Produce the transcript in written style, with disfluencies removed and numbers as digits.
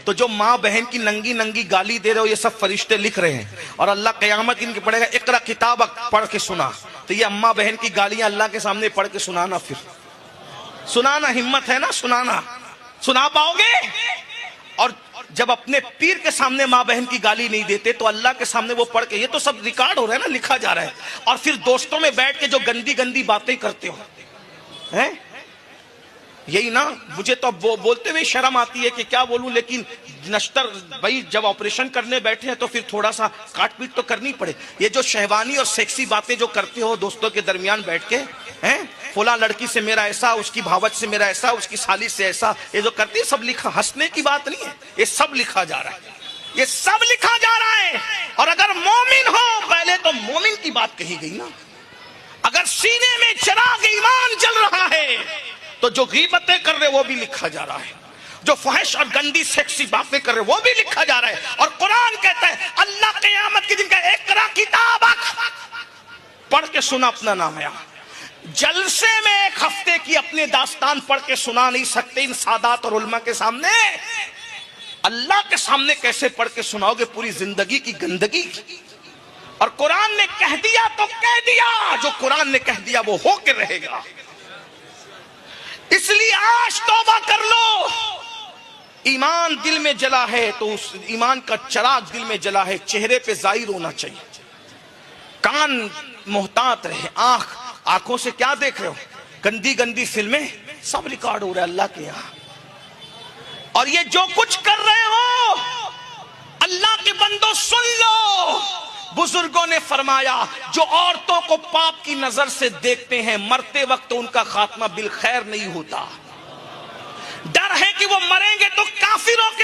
تو جو ماں بہن کی ننگی ننگی گالی دے رہے ہو یہ سب فرشتے لکھ رہے ہیں، اور اللہ قیامت ان کے پڑھے گا اقرا کتابک، پڑھ کے سنا. تو یہ اماں بہن کی گالیاں اللہ کے سامنے پڑھ کے سنانا، پھر سنانا، ہمت ہے نا سنانا، سنا پاؤ گے؟ اور جب اپنے پیر کے سامنے ماں بہن کی گالی نہیں دیتے تو اللہ کے سامنے وہ پڑھ کے، یہ تو سب ریکارڈ ہو رہا ہے نا، لکھا جا رہا ہے. اور پھر دوستوں میں بیٹھ کے جو گندی گندی باتیں کرتے ہو ہیں، یہی نا. مجھے تو بولتے ہوئے شرم آتی ہے کہ کیا بولوں، لیکن نشتر بھائی جب آپریشن کرنے بیٹھے ہیں تو پھر تھوڑا سا کاٹ پیٹ تو کرنی پڑے. یہ جو شہوانی اور سیکسی باتیں جو کرتے ہو دوستوں کے درمیان بیٹھ کے ہیں، فلاں لڑکی سے میرا ایسا، اس کی بھاوت سے میرا ایسا، اس کی سالی سے ایسا، یہ جو کرتی ہے سب لکھا، ہنسنے کی بات نہیں ہے، یہ سب لکھا جا رہا ہے، یہ سب لکھا جا رہا ہے. اور اگر مومن ہو، پہلے تو مومن کی بات کہی گئی نا، اگر سینے میں چراغ ایمان جل رہا ہے تو جو غیبتیں کر رہے وہ بھی لکھا جا رہا ہے، جو فحش اور گندی سیکسی باتیں کر رہے وہ بھی لکھا جا رہا ہے. اور قرآن کہتا ہے اللہ قیامت کے دن کا اقرا کتابک، پڑھ کے سنا اپنا نام ہے. جلسے میں ایک ہفتے کی اپنے داستان پڑھ کے سنا نہیں سکتے ان سادات اور علماء کے سامنے، اللہ کے سامنے کیسے پڑھ کے سناؤ گے پوری زندگی کی گندگی؟ اور قرآن نے کہہ دیا تو کہہ دیا، جو قرآن نے کہہ دیا وہ ہو کے رہے گا. اس لیے آج توبہ کر لو. ایمان دل میں جلا ہے تو اس ایمان کا چراغ دل میں جلا ہے، چہرے پہ ظاہر ہونا چاہیے. کان محتاط رہے، آنکھوں سے کیا دیکھ رہے ہو؟ گندی گندی فلمیں سب ریکارڈ ہو رہا ہے اللہ کے یہاں. اور یہ جو کچھ کر رہے ہو اللہ کے بندو سن لو، بزرگوں نے فرمایا جو عورتوں کو پاپ کی نظر سے دیکھتے ہیں مرتے وقت ان کا خاتمہ بالخیر نہیں ہوتا. ڈر ہے کہ وہ مریں گے تو کافروں کے